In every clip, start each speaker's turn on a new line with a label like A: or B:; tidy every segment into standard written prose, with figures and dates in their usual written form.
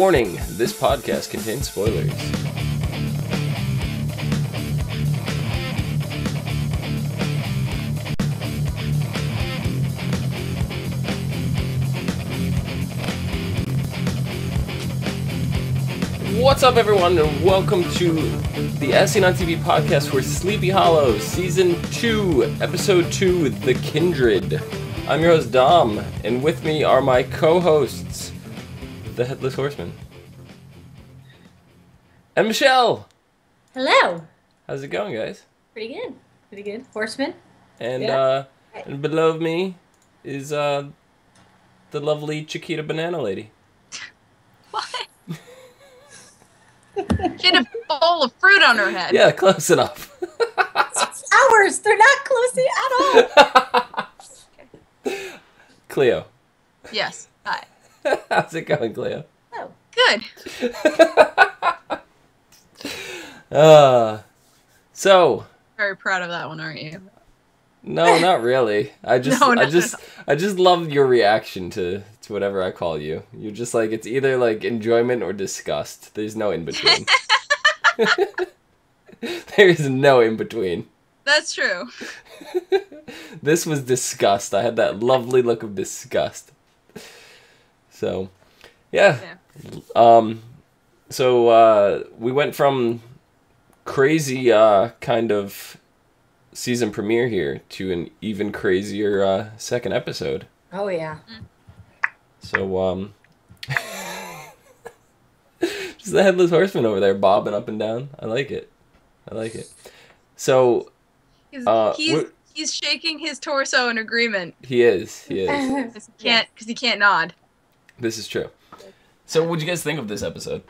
A: Warning, this podcast contains spoilers. What's up, everyone, and welcome to the ASOTV podcast for Sleepy Hollow, Season 2, Episode 2, The Kindred. I'm your host, Dom, and with me are my co-hosts, the Headless Horseman, and Michelle!
B: Hello!
A: How's it going, guys?
B: Pretty good. Pretty good. Horseman?
A: And,
B: Yeah.
A: and below me is, the lovely Chiquita Banana Lady.
C: What? She had a bowl of fruit on her head.
A: Yeah, close enough.
B: Flowers! They're not closey at all!
A: Cleo.
C: Yes. Hi.
A: How's it going, Cleo?
B: Oh.
C: Good.
A: So.
C: Very proud of that one, aren't you?
A: No, not really. I just
C: No.
A: love your reaction to whatever I call you. You're just like, it's either like enjoyment or disgust. There's no in between. There is no in between.
C: That's true.
A: This was disgust. I had that lovely look of disgust. So, yeah. So we went from crazy kind of season premiere here to an even crazier second episode.
B: Oh, yeah.
A: So, just the Headless Horseman over there bobbing up and down. I like it. So,
C: He's shaking his torso in agreement.
A: he is.
C: Because he can't nod.
A: This is true. So, what'd you guys think of this episode?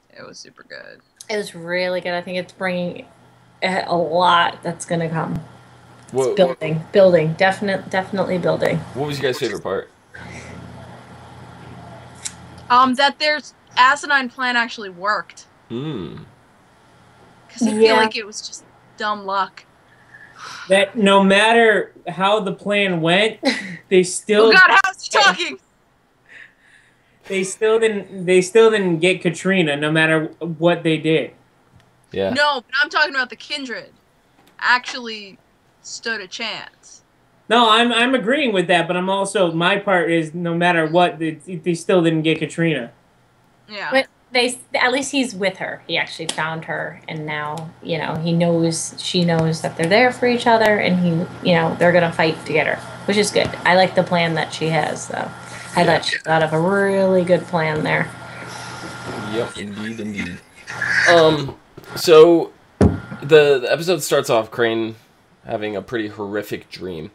C: It was super good.
B: It was really good. I think it's bringing a lot that's going to come.
A: What,
B: Building. Definitely building.
A: what was your guys' favorite part?
C: That their asinine plan actually worked.
A: Hmm.
C: Because I feel like it was just dumb luck.
D: That no matter how the plan went, they still.
C: Oh God, how's he talking?
D: They still didn't get Katrina, no matter what they did.
A: Yeah.
C: No, but I'm talking about the Kindred. Actually, stood a chance.
D: No, I'm agreeing with that, but I'm also, my part is no matter what, they still didn't get Katrina.
C: Yeah.
B: But at least he's with her. He actually found her, and now, she knows that they're there for each other, and they're going to fight to get her, which is good. I like the plan that she has, though. I thought she thought of a really good plan there.
A: Yep, indeed. So the episode starts off Crane having a pretty horrific dream.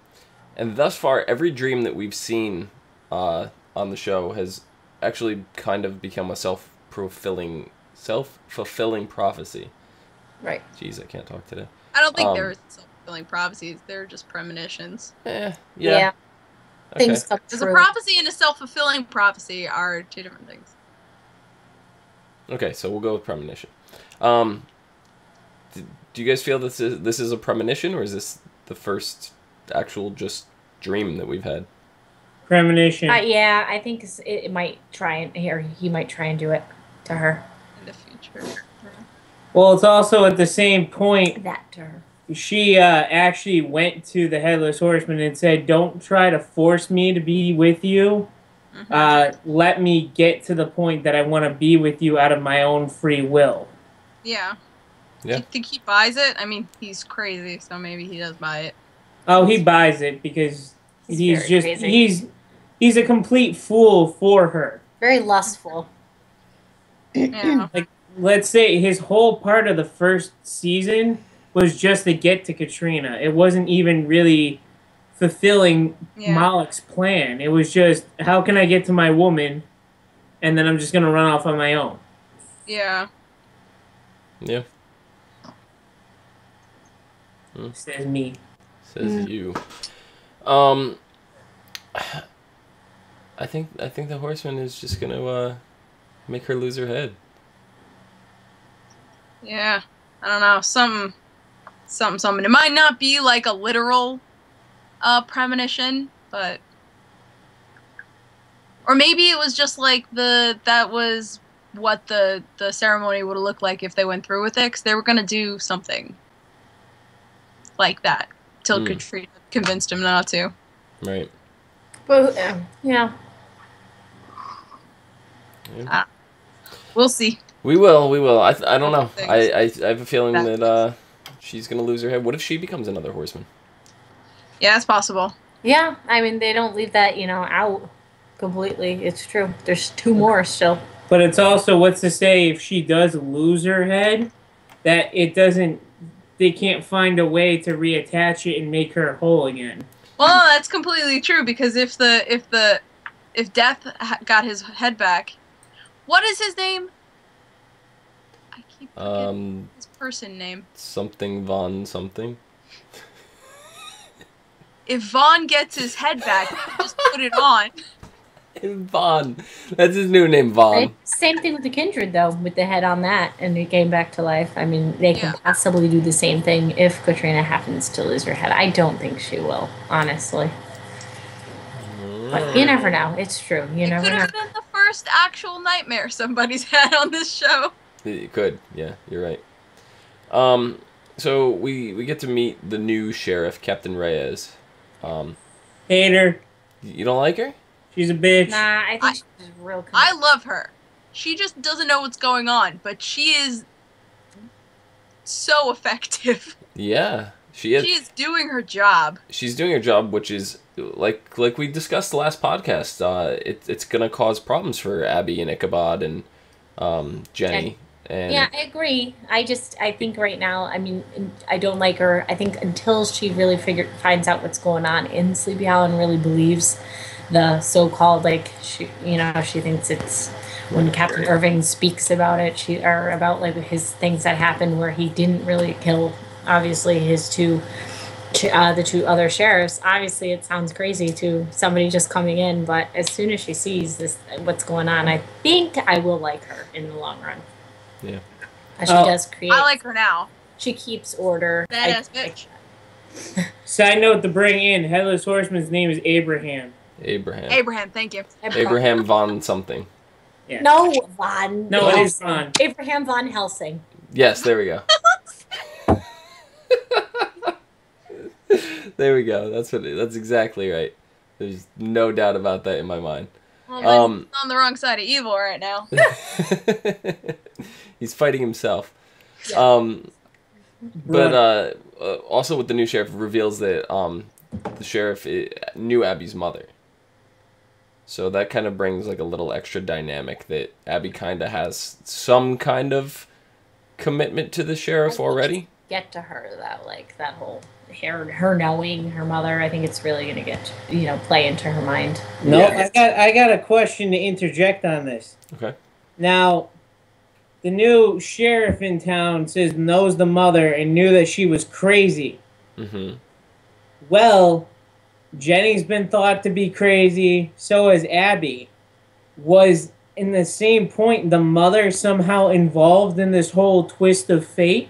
A: And thus far, every dream that we've seen on the show has actually kind of become a self-fulfilling prophecy.
B: Right.
A: Jeez, I can't talk today.
C: I don't think they're self-fulfilling prophecies. They're just premonitions.
A: Yeah.
B: Okay. Things come
C: Because a
B: true.
C: prophecy and a self-fulfilling prophecy are two different things.
A: Okay, so we'll go with premonition. Do you guys feel this is a premonition, or is this the first actual just dream that we've had?
D: Premonition.
B: Yeah, I think it might he might try and do it to her.
C: In the future.
D: Well, it's also at the same point,
B: That to her.
D: she actually went to the Headless Horseman and said, "Don't try to force me to be with you. Let me get to the point that I want to be with you out of my own free will."
C: Yeah.
A: Yeah.
C: Do you think he buys it? I mean, he's crazy, so maybe he does buy it.
D: Oh, he buys it because
B: He's very crazy.
D: he's a complete fool for her.
B: Very lustful.
C: Yeah.
D: Like, let's say his whole part of the first season was just to get to Katrina. It wasn't even really fulfilling Malek's plan. It was just, how can I get to my woman, and then I'm just going to run off on my own.
C: Yeah.
A: Yeah.
D: Says me.
A: Says you. I think the Horseman is just gonna make her lose her head.
C: Yeah. I don't know. Something. It might not be like a literal premonition, but Or maybe it was just like that was what the ceremony would have looked like if they went through with it, because they were going to do something like that till Katrina convinced him not to.
A: Right.
B: But yeah.
C: We'll see.
A: We will. I don't know. I have a feeling that she's gonna lose her head. What if she becomes another horseman?
C: Yeah, it's possible.
B: Yeah, I mean, they don't leave that, out completely. It's true. There's 2 more still.
D: But it's also, what's to say if she does lose her head, that it doesn't, they can't find a way to reattach it and make her whole again.
C: Well, that's completely true, because if Death got his head back, what is his name? I keep forgetting his person name.
A: Something Von something.
C: If Vaughn gets his head back, he can just put it on.
A: Vaughn. That's his new name, Vaughn.
B: Right? Same thing with the Kindred, though, with the head on that, and it came back to life. I mean, they can possibly do the same thing if Katrina happens to lose her head. I don't think she will, honestly. But you never know. It's true. You never know. It could have
C: been the first actual nightmare somebody's had on this show.
A: It could. Yeah, you're right. So we get to meet the new sheriff, Captain Reyes.
D: Hate her.
A: You don't like her?
D: She's a bitch.
B: Nah, I think she's real.
C: I love her. She just doesn't know what's going on, but she is so effective.
A: Yeah, she is.
C: She is doing her job.
A: She's doing her job, which is like we discussed the last podcast. It's gonna cause problems for Abby and Ichabod and Jenny. And
B: yeah, I agree. I think right now, I mean, I don't like her. I think until she really finds out what's going on in Sleepy Hollow and really believes the so-called, she thinks it's when Captain Irving speaks about it, about his things that happened where he didn't really kill, obviously, his the 2 other sheriffs. Obviously, it sounds crazy to somebody just coming in, but as soon as she sees what's going on, I think I will like her in the long run.
A: Yeah.
B: She does create.
C: I like her now.
B: She keeps order.
C: Badass bitch.
D: Side note to bring in, Headless Horseman's name is Abraham.
C: Abraham, thank you.
A: Abraham Von something.
D: Yeah.
B: No, Von.
D: No, it is Von.
B: Abraham Von Helsing.
A: Yes, there we go. There we go. That's exactly right. There's no doubt about that in my mind.
C: Well, he's on the wrong side of evil right now.
A: He's fighting himself.
B: Yeah.
A: But also with the new sheriff reveals that the sheriff knew Abby's mother. So that kind of brings a little extra dynamic that Abby kind of has some kind of commitment to the sheriff already.
B: Get to her that whole her knowing her mother. I think it's really going to get play into her mind.
D: No, yeah. I got a question to interject on this.
A: Okay.
D: Now, the new sheriff in town knows the mother and knew that she was crazy.
A: Mm-hmm.
D: Well, Jenny's been thought to be crazy. So is Abby. Was in the same point the mother somehow involved in this whole twist of fate?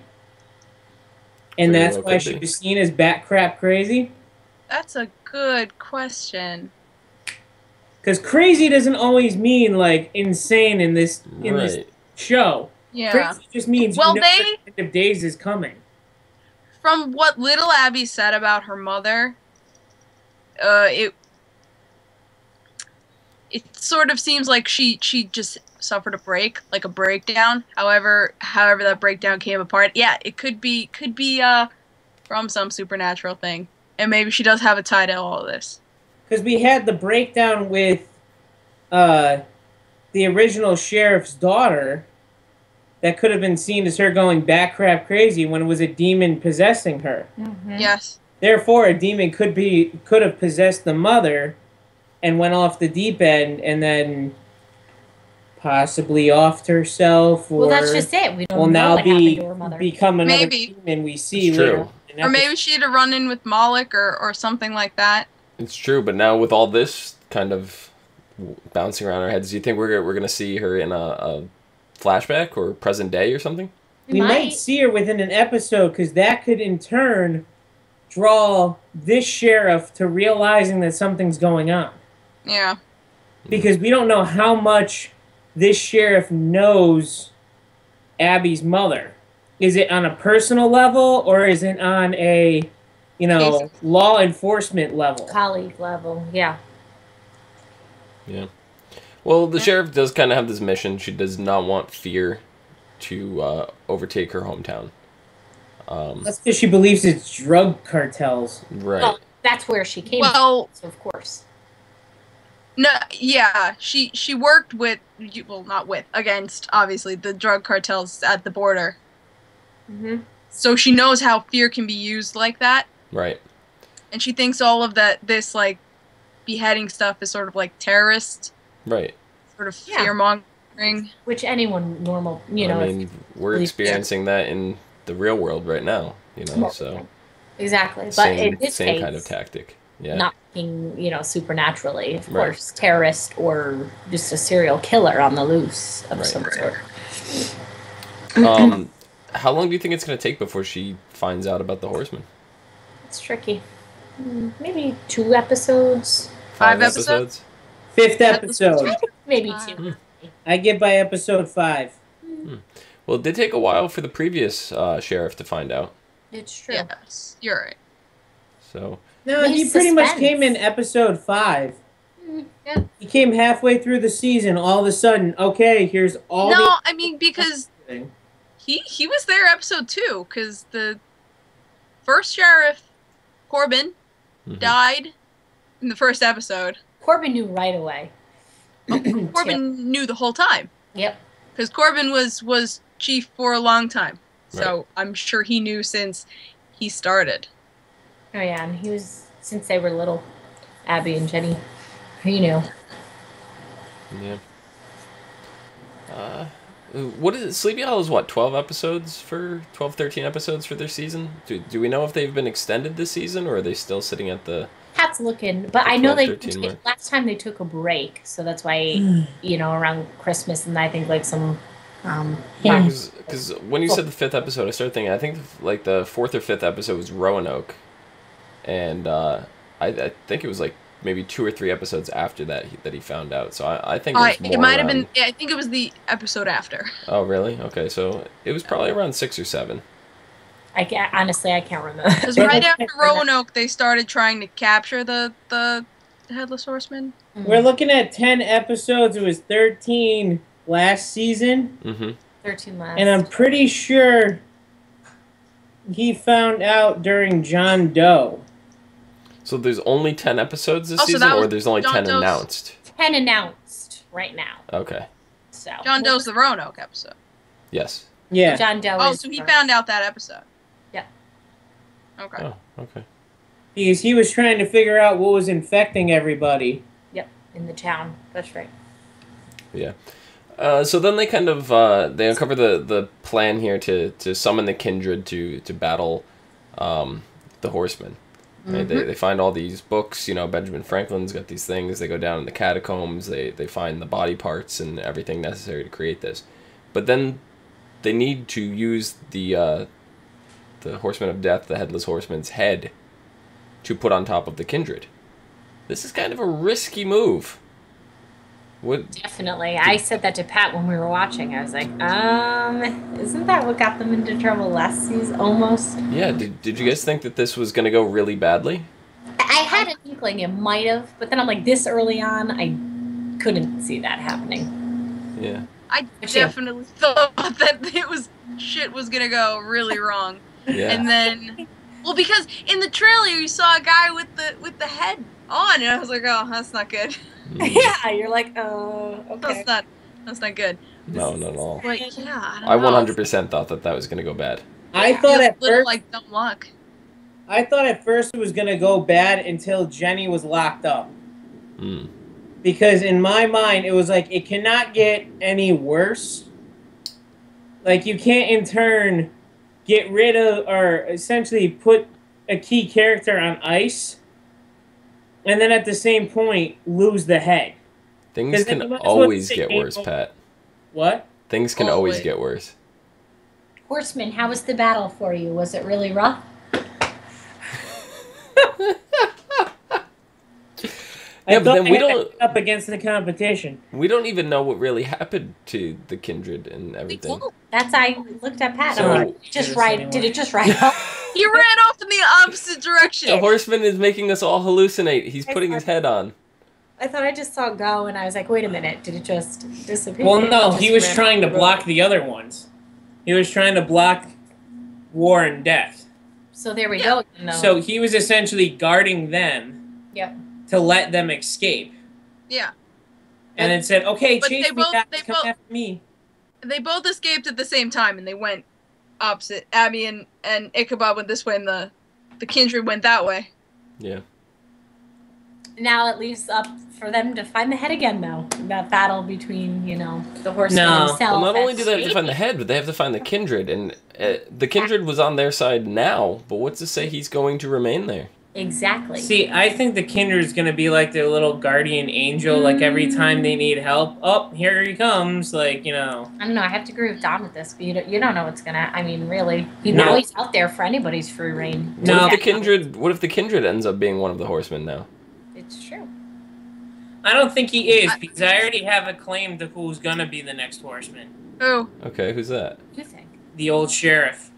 D: And that's why she was seen as bat crap crazy?
C: That's a good question.
D: Because crazy doesn't always mean insane in this show.
C: Yeah.
D: Crazy just means the end of days is coming.
C: From what little Abby said about her mother, it sort of seems like she just suffered a breakdown. However that breakdown came apart. Yeah, it could be from some supernatural thing, and maybe she does have a tie to all of this.
D: Because we had the breakdown with the original sheriff's daughter, that could have been seen as her going bat crap crazy when it was a demon possessing her.
B: Mm-hmm.
C: Yes.
D: Therefore, a demon could have possessed the mother and went off the deep end and then possibly offed herself. Or
B: well, that's just it. We don't
D: will
B: know
D: now
B: what happened to her mother.
D: Become another demon we see
A: it's
D: later.
A: True.
C: Or maybe she had a run-in with Moloch or something like that.
A: It's true, but now with all this kind of bouncing around our heads, do you think we're going to see her in a flashback or present day or something?
D: We might see her within an episode, because that could in turn draw this sheriff to realizing that something's going on.
C: Yeah.
D: because we don't know how much this sheriff knows Abby's mother. Is it on a personal level, or is it on a, law enforcement level?
B: Colleague level, yeah.
A: Yeah. Well, the sheriff does kind of have this mission. She does not want fear to overtake her hometown.
D: That's because she believes it's drug cartels.
A: Right.
B: Well, that's where she came from, so of course.
C: No, yeah, she worked with, well, not with, against, obviously, the drug cartels at the border.
B: Mm-hmm.
C: So she knows how fear can be used like that.
A: Right.
C: And she thinks all of this, like, beheading stuff is sort of like terrorist.
A: Right.
C: Sort of fear-mongering.
B: Which anyone normal,
A: I mean, we're experiencing that in the real world right now, so.
B: Exactly. But
A: same,
B: in this
A: same
B: case,
A: kind of tactic. Yeah.
B: not being, supernaturally, of course, terrorist or just a serial killer on the loose of some sort.
A: How long do you think it's going to take before she finds out about the Horseman?
B: It's tricky. Maybe 2 episodes.
C: 5 episodes?
D: 5th episode.
B: Maybe 2.
D: I get by episode 5.
A: Well, it did take a while for the previous sheriff to find out.
B: It's true.
C: Yes, you're right.
A: So.
D: No, he pretty much came in episode 5.
C: Yeah.
D: He came halfway through the season. All of a sudden, okay, here's all.
C: No, I mean because he was there episode 2 because the first sheriff, Corbin, died in the first episode.
B: Corbin knew right away.
C: Corbin knew the whole time.
B: Yep.
C: Because Corbin was chief for a long time, so I'm sure he knew since he started.
B: Oh yeah, and he was since they were little, Abby and Jenny. He knew.
A: Yeah. What is it? Sleepy Hollow is what, 12 episodes for 13 episodes for their season? Do we know if they've been extended this season, or are they still sitting at the?
B: That's looking, but I know
A: 13
B: last time they took a break, so that's why around Christmas, and I think like some.
A: Because when you said the 5th episode, I started thinking. I think like the 4th or 5th episode was Roanoke, and I think it was like maybe 2 or 3 episodes after that he found out. So I think
C: it might have been. I think it was the episode after.
A: Oh really? Okay, so it was probably around 6 or 7.
B: Honestly, I can't remember.
C: Because right after Roanoke, they started trying to capture the Headless Horseman.
D: We're looking at 10 episodes. It was 13 last season.
B: 13 last.
D: And I'm pretty sure he found out during John Doe.
A: So there's only 10 episodes this season, or there's only 10 announced?
B: 10 announced right now.
A: Okay.
B: So
C: John Doe's the Roanoke episode.
A: Yes.
D: Yeah.
B: John Doe.
C: Oh, so he found out that episode.
B: Yeah.
C: Okay.
A: Oh, okay.
D: Because he was trying to figure out what was infecting everybody.
B: Yep, in the town. That's right.
A: Yeah. So then they kind of they uncover the plan here to summon the Kindred to battle the Horsemen. Right? They find all these books. Benjamin Franklin's got these things. They go down in the catacombs. They find the body parts and everything necessary to create this. But then they need to use the Horseman of Death, the Headless Horseman's head, to put on top of the Kindred. This is kind of a risky move.
B: Definitely. I said that to Pat when we were watching. I was like, isn't that what got them into trouble last season? Almost.
A: Yeah, did you guys think that this was going to go really badly?
B: I had an inkling it might have, but then I'm like, this early on, I couldn't see that happening.
A: Yeah.
C: I definitely thought that shit was going to go really wrong.
A: Yeah.
C: And then, well, because in the trailer you saw a guy with the head on, and I was like, oh, that's not good.
B: Yeah, you're like, oh, okay.
C: That's not good.
A: No, not at all.
C: But yeah,
A: I 100% thought that was going to go bad.
D: I thought at first,
C: like dumb luck.
D: I thought at first it was going to go bad until Jenny was locked up. Because in my mind, it was like, it cannot get any worse. Like, you can't in turn get rid of, or essentially put a key character on ice, and then at the same point, lose the head.
A: Things can always get worse, Pat.
D: What?
A: Things can always get worse.
B: Horseman, how was the battle for you? Was it really rough?
A: Yeah, but then we
D: I had
A: don't
D: up against the competition.
A: we don't even know what really happened to the Kindred and everything.
B: That's I looked at Pat.
A: So-
B: I'm like, did it just ride up?
C: He ran off in the opposite direction.
A: The horseman is making us all hallucinate. He's putting his head on.
B: I thought I just saw it go, and I was like, wait a minute, did it just disappear?
D: Well, no,
B: It
D: he
B: just
D: was
B: ran
D: trying to
B: off the
D: block
B: road.
D: the other ones. He was trying to block war and death.
B: So there we go. No.
D: So he was essentially guarding them
B: Yep.
D: to let them escape.
C: Yeah.
D: And then said, okay,
C: But
D: chase
C: they
D: me
C: both-
D: guys,
C: they
D: come
C: both-
D: after me.
C: They both escaped at the same time, and they went opposite. Abby and Ichabod went this way, and the Kindred went that way.
A: Yeah.
B: Now it leaves up for them to find the head again, though. That battle between, the horseman
D: No.
B: himself.
A: Well, not only
B: and
A: do they have to find the head, but they have to find the Kindred. And the Kindred was on their side now, but what's to say he's going to remain there?
B: Exactly.
D: See, I think the Kindred's going to be like their little guardian angel, like every time they need help, oh, here he comes,
B: I don't know. I have to agree with Don with this, but you don't know what's gonna. I mean, really, now he's out there for anybody's free reign.
D: No.
A: What if the Kindred ends up being one of the horsemen now?
B: It's true.
D: I don't think he is, because I already have a claim to who's going to be the next horseman.
C: Who?
A: Okay, who's that?
B: You think?
D: The old sheriff.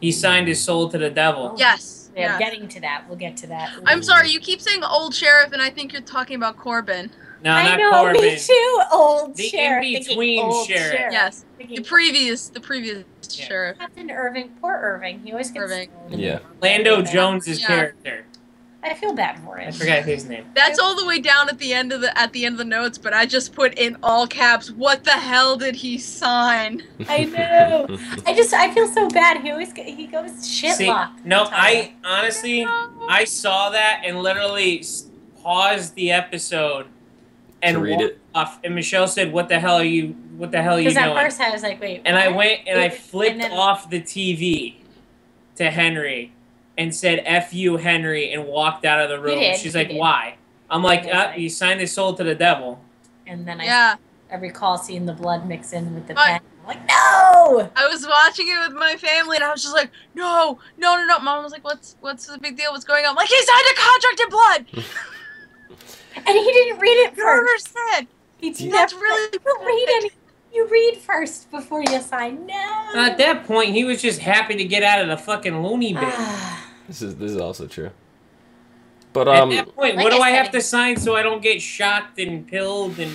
D: He signed his soul to the devil.
C: Yes.
B: Yeah,
C: yes.
B: getting to that. We'll get to that.
C: I'm sorry, you keep saying old sheriff, and I think you're talking about Corbin.
D: No,
B: I
D: not
B: know,
D: Corbin.
B: me too. Old
D: The
B: sheriff.
D: in-between
B: thinking old
D: sheriff.
C: Yes.
B: Thinking
C: The previous
D: Yeah.
C: sheriff.
B: Captain Irving. Poor Irving. He always gets.
C: Irving.
B: stoned.
A: Yeah.
D: Orlando Jones's
C: Yeah.
D: character.
B: I feel bad for
D: I
B: him.
D: forgot his name.
C: That's all the way down at the end of the notes, but I just put in all caps, what the hell did he sign?
B: I know. I feel so bad. He goes shit
D: See,
B: luck.
D: no, I honestly, I saw that and literally paused the episode and
A: To read
D: walked
A: it?
D: off. And Michelle said, "What the hell are you? What the hell are you
B: Because
D: doing?"
B: at first I was like, wait.
D: And I
B: what?
D: went and I
B: And
D: flipped
B: then-
D: off the TV to Henry and said "F you, Henry," and walked out of the room.
B: did,
D: She's
B: you
D: like,
B: did.
D: "Why?" I'm like,
B: He was like-
D: "He signed his soul to the devil."
B: And then
C: Yeah,
B: I recall seeing the blood mix in with the
C: But-
B: pen. I'm like, no!
C: I was watching it with my family, and I was just like, no. Mom was like, what's the big deal? What's going on? I'm like, he signed a contract in blood!
B: And he didn't read it
C: You don't
B: first.
C: understand.
B: He's
C: That's
B: never-
C: really
B: You don't read any. You read first before you sign. No.
D: At that point, he was just happy to get out of the fucking loony bin.
B: Ah,
A: This is also true. But
D: At that point,
B: like
D: what do
B: I
D: I have
B: said-
D: to sign so I don't get shocked and pilled and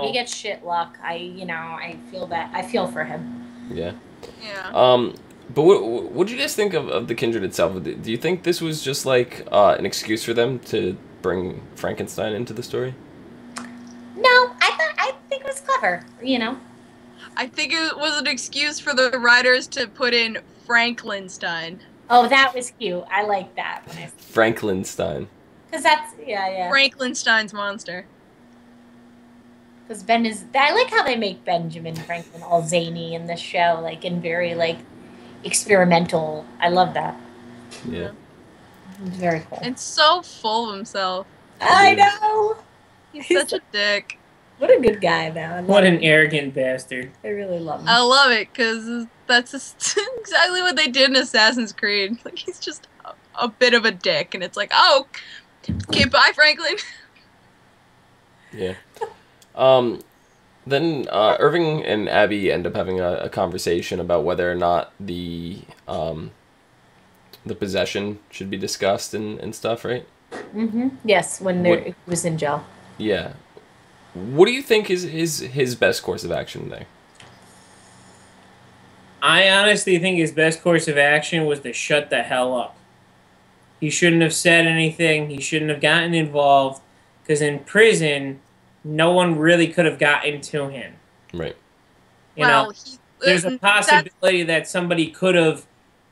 B: he gets shit luck. I feel bad. I feel for him.
A: yeah.
C: Yeah.
A: But what do you guys think of the Kindred itself? Do you think this was just like an excuse for them to bring Frankenstein into the story?
B: No, I think it was clever.
C: I think it was an excuse for the writers to put in Franklinstein.
B: Oh, that was cute. I like that
A: Franklinstein.
B: because that's yeah.
C: Franklinstein's monster.
B: Because Ben is. I like how they make Benjamin Franklin all zany in this show, and very experimental. I love that.
A: Yeah.
B: It's very cool.
C: And so full of himself.
B: I know.
C: He's such a dick.
B: What a good guy, though. I love
D: What an
B: him.
D: arrogant bastard.
B: I really love him.
C: I love it because that's just exactly what they did in Assassin's Creed. Like, he's just a bit of a dick, and it's like, oh, okay, bye, Franklin.
A: Yeah. Then Irving and Abby end up having a conversation about whether or not the possession should be discussed and stuff, right?
B: Mm-hmm. Yes, when he was in jail.
A: Yeah. What do you think is his best course of action there?
D: I honestly think his best course of action was to shut the hell up. He shouldn't have said anything. He shouldn't have gotten involved. Because in prison, no one really could have gotten to him.
A: Right.
D: You know, there's a
C: that's-
D: possibility that somebody could have,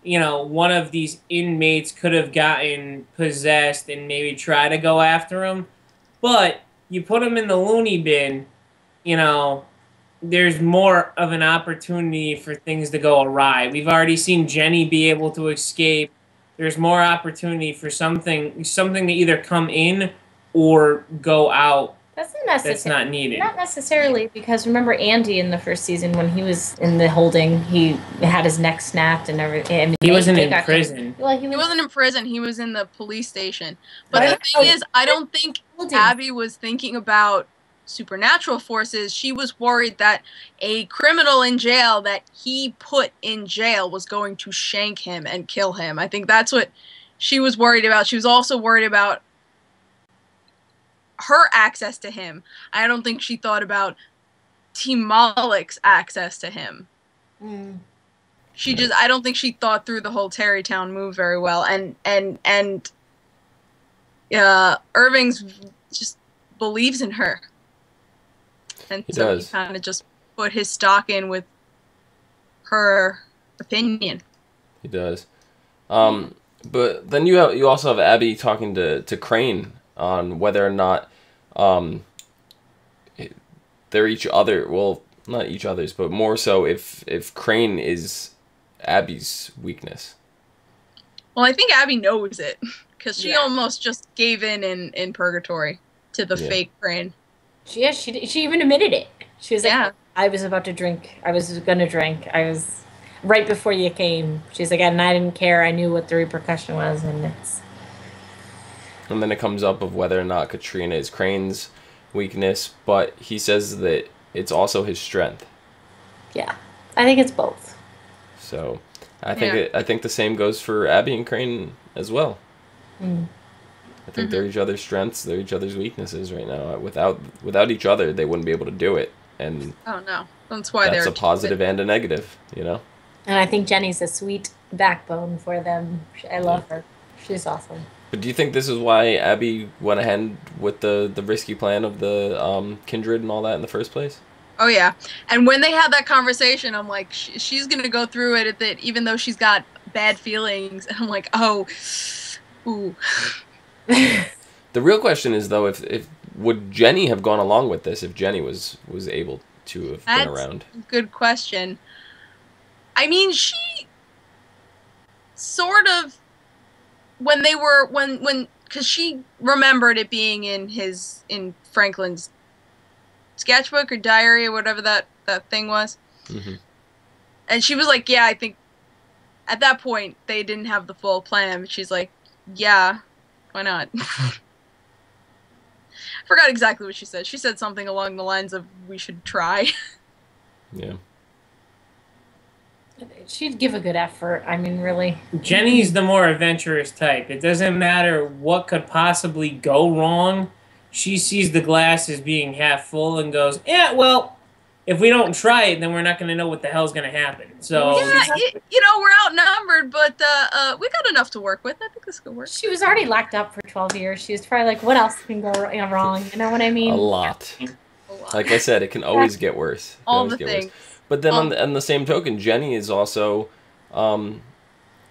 D: one of these inmates could have gotten possessed and maybe try to go after him. But you put him in the loony bin, there's more of an opportunity for things to go awry. We've already seen Jenny be able to escape. There's more opportunity for something to either come in or go out
B: That's not necessary.
D: That's not needed.
B: Not necessarily, because remember Andy in the first season when he was in the holding, he had his neck snapped and everything. I mean,
D: He wasn't in prison.
B: Well,
C: He wasn't in prison. He was in the police station. But
B: Right.
C: the thing is, I don't think
B: Holding.
C: Abby was thinking about supernatural forces. She was worried that a criminal in jail that he put in jail was going to shank him and kill him. I think that's what she was worried about. She was also worried about her access to him. I don't think she thought about Team Moloch's access to him. She just, I don't think she thought through the whole Terrytown move very well. And Irving's just believes in her. And
A: He
C: so
A: does.
C: he kind of just put his stock in with her opinion.
A: He does. But then you also have Abby talking to Crane on whether or not they're each other. Well, not each other's, but more so if Crane is Abby's weakness.
C: Well, I think Abby knows it because she
B: Yeah.
C: almost just gave in Purgatory to the fake Crane.
B: She even admitted it. She was like,
C: Yeah.
B: I was about to drink. I was going to drink. I was right before you came. She's like, and I didn't care. I knew what the repercussion was, and it's...
A: And then it comes up of whether or not Katrina is Crane's weakness, but he says that it's also his strength.
B: Yeah. I think it's both.
A: So I think the same goes for Abby and Crane as well. I think they're each other's strengths, they're each other's weaknesses right now. Without each other, they wouldn't be able to do it, and
C: Oh no, that's why
A: that's
C: they're
A: a positive and a negative, you know.
B: And I think Jenny's a sweet backbone for them. I love her. She's awesome.
A: But do you think this is why Abby went ahead with the risky plan of the Kindred and all that in the first place?
C: Oh yeah, and when they had that conversation, I'm like, she's gonna go through it that even though she's got bad feelings, and I'm like, oh, ooh.
A: The real question is though, if would Jenny have gone along with this if Jenny was able to have been around?
C: Good question. I mean, she sort of when because she remembered it being in Franklin's sketchbook or diary or whatever that thing was. And she was like, yeah, I think at that point they didn't have the full plan. But she's like, yeah, why not? Forgot exactly what she said. She said something along the lines of, we should try.
A: Yeah.
B: She'd give a good effort. I mean, really.
D: Jenny's the more adventurous type. It doesn't matter what could possibly go wrong. She sees the glass as being half full and goes, yeah, well, if we don't try it, then we're not going to know what the hell's going to happen. So
C: Yeah, we're outnumbered, but we got enough to work with. I think this could work.
B: She was already locked up for 12 years. She was probably like, what else can go wrong? You know what I mean?
A: A lot. Like I said, it can always get worse.
C: All the things.
A: But then on the same token, Jenny is also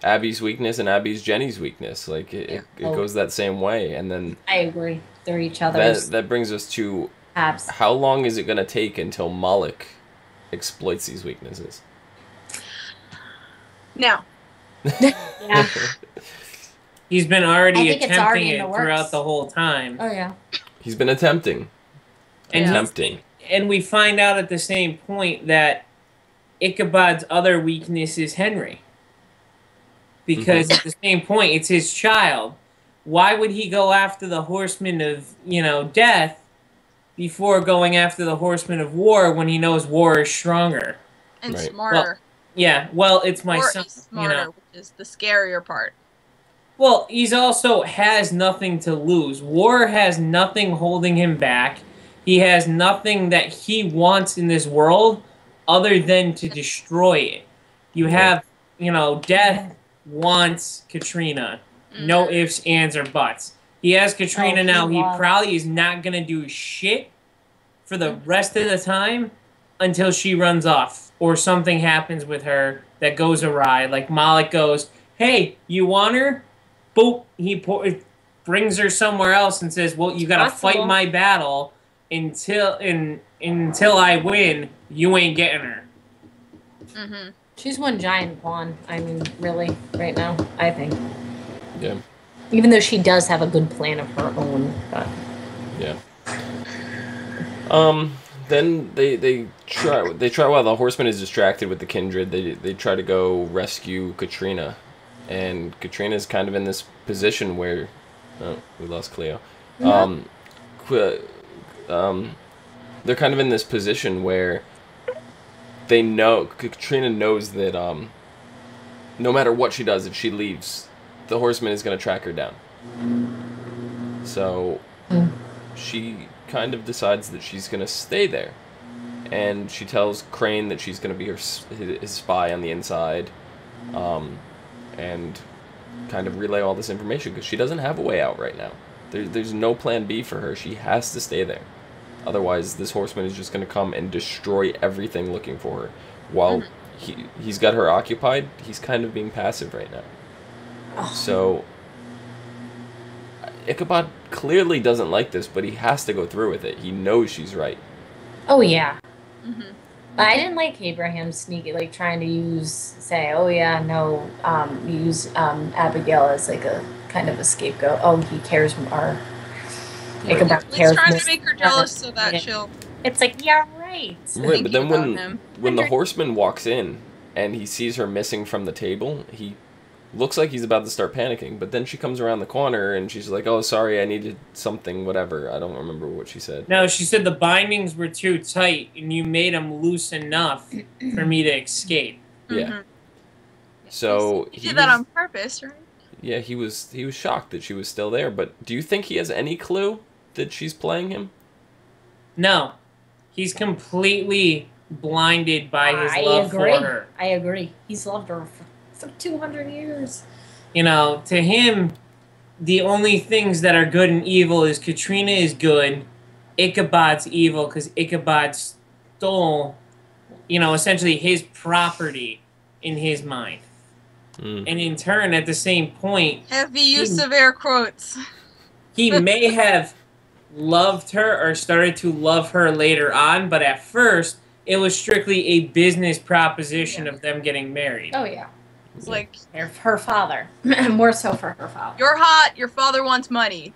A: Abby's weakness and Abby's Jenny's weakness. Like it goes that same way. And then
B: I agree. They're each other's.
A: That brings us to
B: abs.
A: How long is it going to take until Moloch exploits these weaknesses?
C: Now.
B: Yeah.
D: He's been already
B: I think it's already
D: attempting
B: in the
D: it
B: works.
D: throughout the whole time.
B: Oh, yeah.
A: He's been attempting.
D: And we find out at the same point that Ichabod's other weakness is Henry. Because at the same point, it's his child. Why would he go after the horsemen of, death before going after the horsemen of war when he knows war is stronger?
C: And
A: Right.
C: smarter.
D: It's my son.
C: He's smarter, which is the scarier part.
D: Well, he's also has nothing to lose. War has nothing holding him back. He has nothing that he wants in this world other than to destroy it. You have, Death wants Katrina. No ifs, ands, or buts. He has Katrina now. He probably is not going to do shit for the rest of the time until she runs off or something happens with her that goes awry. Like Moloch goes, hey, you want her? Boop. He brings her somewhere else and says, well, you got to fight my battle until I win. You ain't getting her.
C: Mm-hmm.
B: She's one giant pawn. I mean, really, right now, I think.
A: Yeah.
B: Even though she does have a good plan of her own. But.
A: Yeah. Then they try while the horseman is distracted with the kindred. They try to go rescue Katrina, and Katrina's kind of in this position where, oh, we lost Cleo. They're kind of in this position where Katrina knows that no matter what she does, if she leaves, the horseman is going to track her down. So she kind of decides that she's going to stay there. And she tells Crane that she's going to be his spy on the inside. And kind of relay all this information because she doesn't have a way out right now. There's no plan B for her. She has to stay there. Otherwise, this horseman is just going to come and destroy everything looking for her. While he's got her occupied, he's kind of being passive right now. So Ichabod clearly doesn't like this, but he has to go through with it. He knows she's right.
B: Oh, yeah. I didn't like Abraham sneaky, like trying to say, oh, yeah, no, use Abigail as like a kind of a scapegoat. Oh, he cares more. Ichabod cares
C: trying
B: more.
C: to make her jealous so that she'll...
B: It's like, yeah, right.
A: Right, but then when the horseman walks in and he sees her missing from the table, he looks like he's about to start panicking, but then she comes around the corner and she's like, oh, sorry, I needed something, whatever. I don't remember what she said.
D: No, she said the bindings were too tight and you made them loose enough for me to escape.
A: Yeah. So
C: he did that on purpose, right?
A: Yeah, he was shocked that she was still there, but do you think he has any clue that she's playing him?
D: No. He's completely blinded by his love for her.
B: I agree. He's loved her for 200 years.
D: You know, to him, the only things that are good and evil is Katrina is good, Ichabod's evil because Ichabod stole, essentially his property in his mind. And in turn, at the same point...
C: Heavy use of air quotes.
D: He may have loved her or started to love her later on, but at first, it was strictly a business proposition of them getting married.
B: Oh, yeah.
C: It's like
B: her father. More so for her father.
C: You're hot, your father wants money.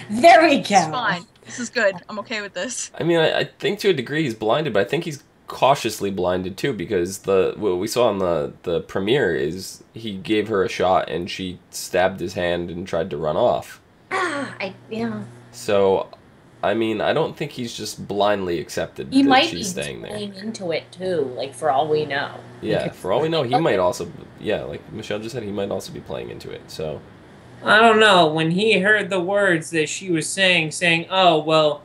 B: There we go.
C: It's fine. This is good. I'm okay with this.
A: I mean, I think to a degree he's blinded, but I think he's cautiously blinded too, because what we saw on the premiere is he gave her a shot and she stabbed his hand and tried to run off.
B: Yeah.
A: So, I mean, I don't think he's just blindly accepted
B: he
A: that she's staying there.
B: He might be into it too, like for all we know.
A: Yeah, for all we know, he might also, like Michelle just said, he might also be playing into it, so.
D: I don't know, when he heard the words that she was saying, oh, well,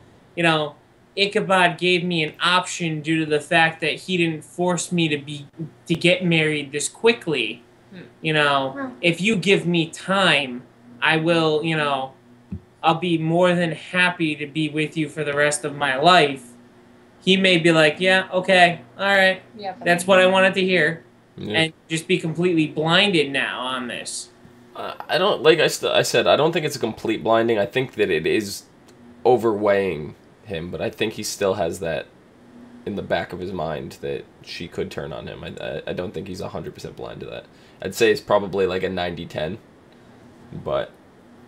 D: Ichabod gave me an option due to the fact that he didn't force me to get married this quickly. If you give me time, I will, I'll be more than happy to be with you for the rest of my life. He may be like, yeah, okay, all right, that's what I wanted to hear, and just be completely blinded now on this.
A: I don't, like I said, I don't think it's a complete blinding. I think that it is overweighing him, but I think he still has that in the back of his mind that she could turn on him. I don't think he's 100% blind to that. I'd say it's probably like a 90-10, but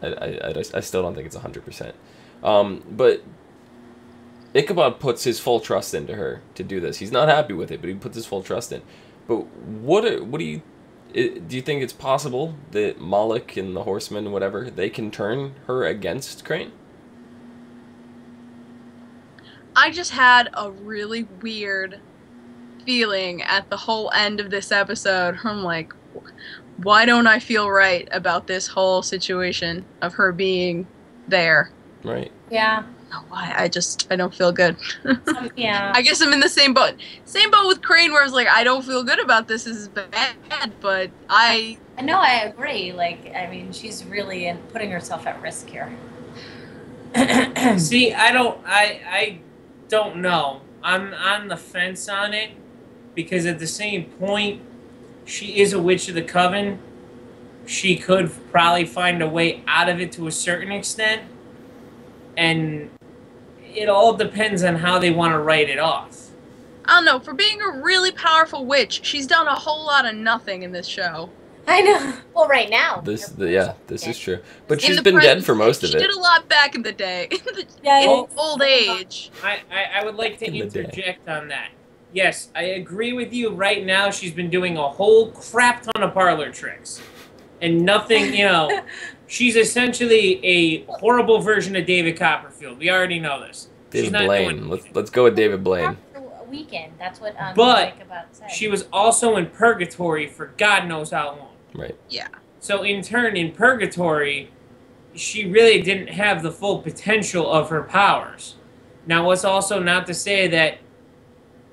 A: I still don't think it's 100%. But Ichabod puts his full trust into her to do this. He's not happy with it, but he puts his full trust in. But what do you think it's possible that Moloch and the horsemen, whatever, they can turn her against Crane?
C: I just had a really weird feeling at the whole end of this episode. I'm like, why don't I feel right about this whole situation of her being there?
A: Right.
B: Yeah.
C: Why? I don't feel good.
B: Yeah.
C: I guess I'm in the same boat. Same boat with Crane, where I was like, I don't feel good about this. This is bad, but I...
B: No, I agree. Like, I mean, she's really putting herself at risk here.
D: See, I don't know. I'm on the fence on it, because at the same point, she is a witch of the coven. She could probably find a way out of it to a certain extent, and it all depends on how they want to write it off.
C: I don't know. For being a really powerful witch, she's done a whole lot of nothing in this show.
B: I know. Well, right now.
A: This is true. But
C: In
A: she's
C: the
A: been dead for
C: present
A: most
C: day.
A: of
C: She
A: it.
C: did a lot back in the day.
B: Yeah,
C: In
B: it's-
C: old age.
D: I would like to
A: In the day.
D: interject on that. Yes, I agree with you. Right now, she's been doing a whole crap ton of parlor tricks. And nothing, she's essentially a horrible version of David Copperfield. We already know this. She's
A: David
D: not
A: Blaine.
D: doing
A: Let's go with David Blaine.
B: A weekend. That's what
D: But
B: about said.
D: she was also in purgatory for God knows how long.
A: Right.
C: Yeah.
D: So in turn, in purgatory, she really didn't have the full potential of her powers. Now, what's also not to say that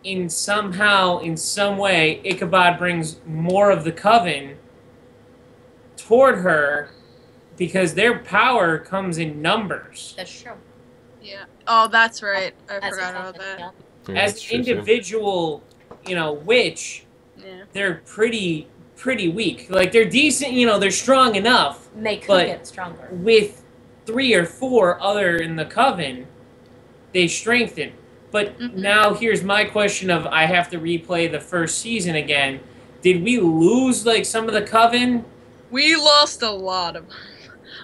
D: in some way, Ichabod brings more of the coven toward her because their power comes in numbers.
B: That's true.
C: Yeah. Oh, that's right. I
B: As a
C: forgot about
B: company,
C: that.
A: Yeah,
D: As
A: that's
D: an
A: true, too.
D: individual, witch,
C: Yeah.
D: they're pretty weak. Like, they're decent, they're strong enough.
B: And they could
D: But-
B: get stronger.
D: With 3 or 4 other in the coven, they strengthen. But
C: Mhm.
D: now here's my question of I have to replay the first season again. Did we lose, like, some of the coven?
C: We lost a lot of them.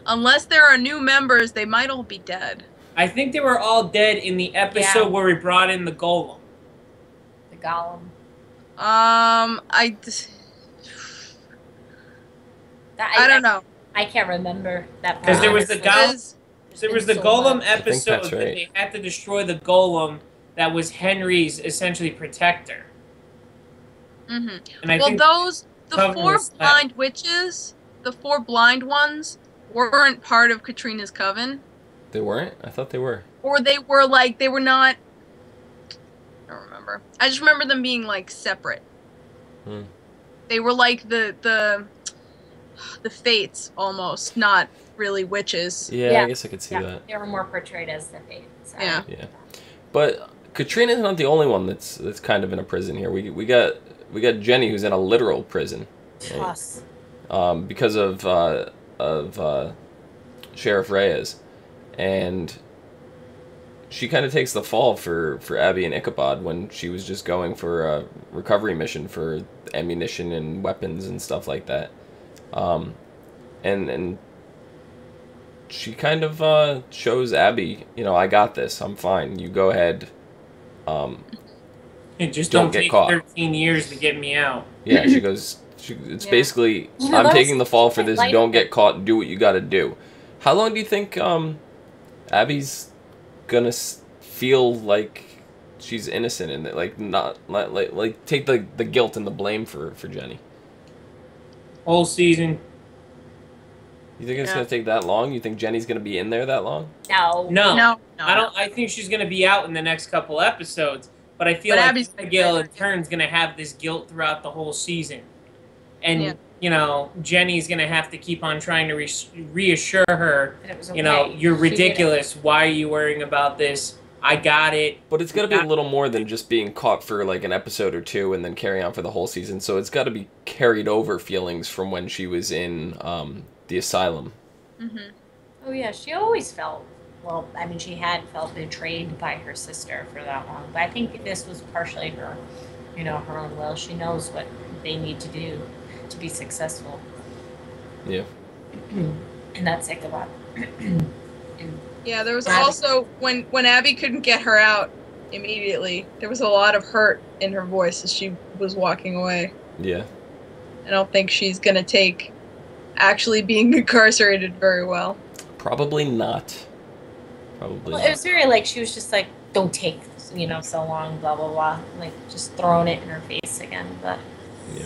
C: Unless there are new members, they might all be dead.
D: I think they were all dead in the episode
B: Yeah.
D: where we brought in the golem.
B: The golem.
C: I don't know.
B: I can't remember that.
D: 'Cause there was the
B: honestly.
D: golem-
C: Because-
D: There was the golem
B: much.
D: episode
A: that's
D: that
A: right.
D: they had to destroy the golem that was Henry's essentially protector.
C: Mhm.
D: And I
C: Well,
D: think
C: the
D: Coven
C: 4
D: was that.
C: blind witches, the 4 blind ones, weren't part of Katrina's coven.
A: They weren't? I thought they were.
C: Or they were not. I don't remember. I just remember them being like separate.
A: Hmm.
C: They were like the fates almost, not really witches.
A: Yeah,
B: Yeah.
A: I guess I could see
B: Yeah,
A: that.
B: they were more portrayed as the fates.
C: Yeah.
A: Yeah. But Katrina's not the only one that's kind of in a prison here. We got Jenny who's in a literal prison.
B: Us.
A: Because of Sheriff Reyes, and she kind of takes the fall for Abby and Ichabod when she was just going for a recovery mission for ammunition and weapons and stuff like that, and she kind of shows Abby, I got this, I'm fine, you go ahead.
D: it just
A: don't
D: don't
A: get
D: take
A: caught.
D: 13 years to get me out.
A: Yeah, she goes. It's
C: Yeah.
A: basically,
B: You know,
A: I'm
B: that's-
A: taking the fall for this.
B: like-
A: Don't get caught. Do what you got to do. How long do you think Abby's gonna feel like she's innocent and like not like take the guilt and the blame for Jenny?
D: Whole season.
A: You think it's
C: Yeah.
A: gonna take that long? You think Jenny's gonna be in there that long?
B: No.
D: No.
C: No.
D: I think she's going to be out in the next couple episodes, but I feel
C: But
D: like
C: Abby's gonna
D: Abigail
C: be
D: in turn's going to have this guilt throughout the whole season. And,
C: Yeah.
D: Jenny's going to have to keep on trying to reassure her,
B: And it was
D: you're
B: okay. She did it.
D: ridiculous. Why are you worrying about this? I got it.
A: But it's got to be a little more than just being caught for like an episode or two and then carry on for the whole season. So it's got to be carried over feelings from when she was in the asylum.
C: Mm-hmm.
B: Oh yeah, she always felt. Well, I mean, she had felt betrayed by her sister for that long, but I think this was partially her, her own will. She knows what they need to do to be successful,
A: Yeah.
B: and that's Ichabod.
C: Yeah, there was
B: Abby.
C: also when Abby couldn't get her out immediately. There was a lot of hurt in her voice as she was walking away.
A: Yeah.
C: I don't think she's gonna take actually being incarcerated very well.
A: Probably not. Probably
B: Well,
A: not.
B: it was very like she was just like, "Don't take, so long," blah blah blah, like just throwing it in her face again. But
A: Yeah.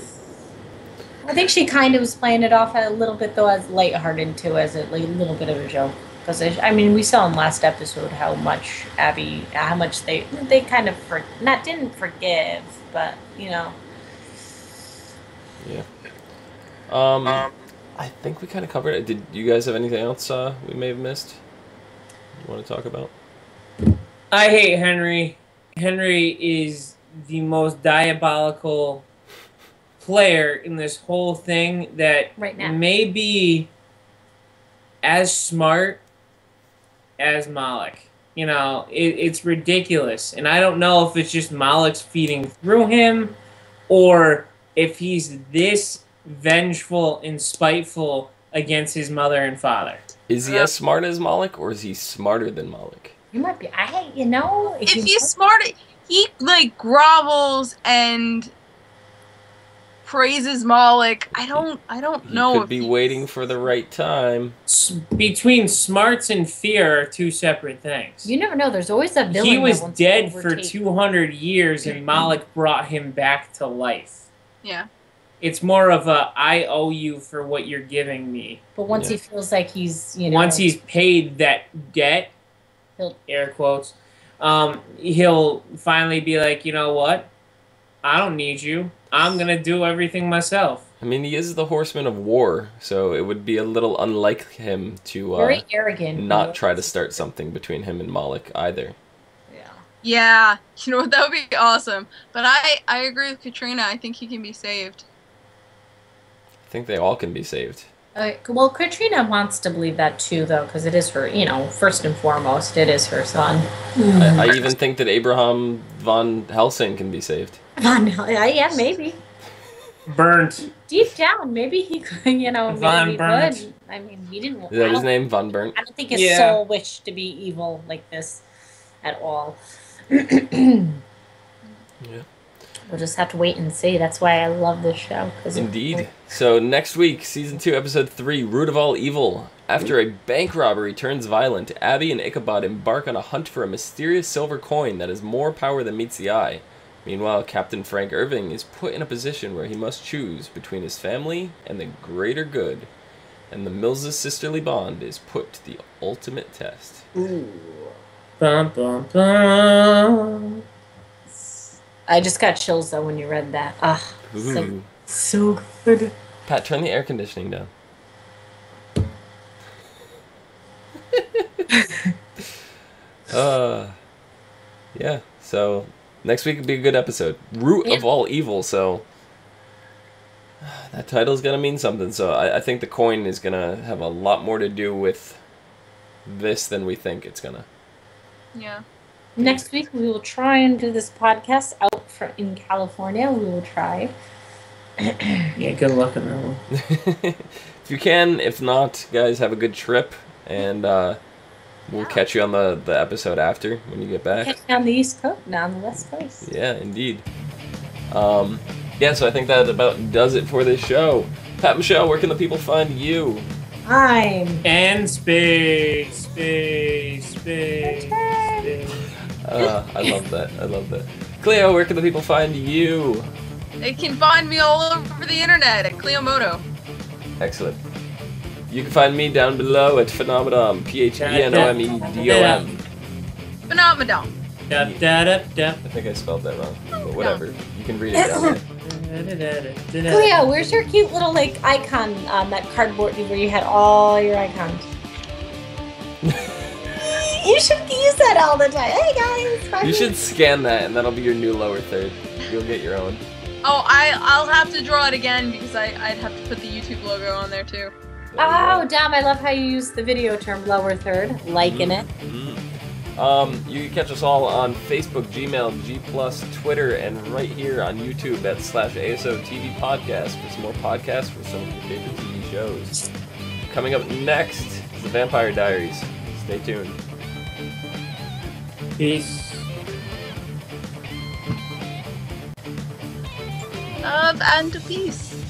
B: I think she kind of was playing it off a little bit though, as lighthearted too, as a little bit of a joke. Because we saw in last episode how much they kind of didn't forgive, but
A: Yeah. I think we kind of covered it. Did you guys have anything else we may have missed? You want to talk about?
D: I hate Henry. Henry is the most diabolical player in this whole thing that
B: Right now.
D: may be as smart as Moloch. It's ridiculous. And I don't know if it's just Moloch's feeding through him or if he's this vengeful and spiteful against his mother and father.
A: Is he as smart as Moloch, or is he smarter than Moloch?
B: He might be.
C: If he's smart, he like grovels and praises Moloch. I don't know.
A: He could be waiting for the right time.
D: Between smarts and fear are two separate things.
B: You never know. There's always a villain.
D: He was
B: that wants
D: dead
B: to
D: for
B: overtake.
D: 200 years, and Moloch brought him back to life.
C: Yeah.
D: It's more of a, I owe you for what you're giving me.
B: But once he feels like he's,
D: Once he's paid that debt, air quotes, he'll finally be like, you know what? I don't need you. I'm going to do everything myself.
A: I mean, he is the horseman of war, so it would be a little unlike him to
B: very arrogant.
A: not try to start something between him and Moloch either.
C: Yeah, you know what? That would be awesome. But I agree with Katrina. I think he can be saved.
A: I think they all can be saved.
B: Well, Katrina wants to believe that too, though, because it is her, first and foremost, it is her son.
A: I even think that Abraham von Helsing can be saved.
B: Yeah, maybe.
D: Burnt.
B: Deep down, maybe he could, maybe
D: Von
B: he
D: Burnt.
B: could. I mean, he didn't.
A: Is that his name, Von Burnt?
B: I don't think his soul wished to be evil like this at all.
A: Yeah.
B: We'll just have to wait and see. That's why I love this show.
A: Indeed. So next week, Season 2, Episode 3, Root of All Evil. After a bank robbery turns violent, Abby and Ichabod embark on a hunt for a mysterious silver coin that has more power than meets the eye. Meanwhile, Captain Frank Irving is put in a position where he must choose between his family and the greater good. And the Mills' sisterly bond is put to the ultimate test.
D: Ooh. Bum, bum, bum.
B: I just got chills, though, when you read that. So good.
A: Pat, turn the air conditioning down. Yeah, so next week will be a good episode. Root of All Evil, so that title's going to mean something. So I think the coin is going to have a lot more to do with this than we think it's going to.
C: Yeah.
B: Next week, we will try and do this podcast out in California. We will try.
D: Yeah, good luck on that one.
A: If you can, if not, guys, have a good trip, and we'll catch you on the episode after when you get back.
B: Catch you on the East Coast, not on the West Coast.
A: Yeah, indeed. Yeah, so I think that about does it for this show. Pat, Michelle, where can the people find you?
D: And space.
A: I love that. Cleo, where can the people find you?
C: They can find me all over the internet at Cleomoto.
A: Excellent. You can find me down below at Phenomenon, Phenomedom.
C: Phenomenon.
A: I think I spelled that wrong, but whatever. You can read it down there.
B: Cleo, where's your cute little icon on that cardboard where you had all your icons? You should use that all the time. Hey guys,
A: you should scan that, and that'll be your new lower third. You'll get your own.
C: Oh, I'll have to draw it again because I'd have to put the YouTube logo on there too.
B: Oh, damn! I love how you use the video term lower third, liking it.
A: You can catch us all on Facebook, Gmail, G+, Twitter, and right here on YouTube at /ASOTV podcast for some more podcasts for some of your favorite TV shows. Coming up next is the Vampire Diaries. Stay tuned.
D: Peace.
C: Love and peace.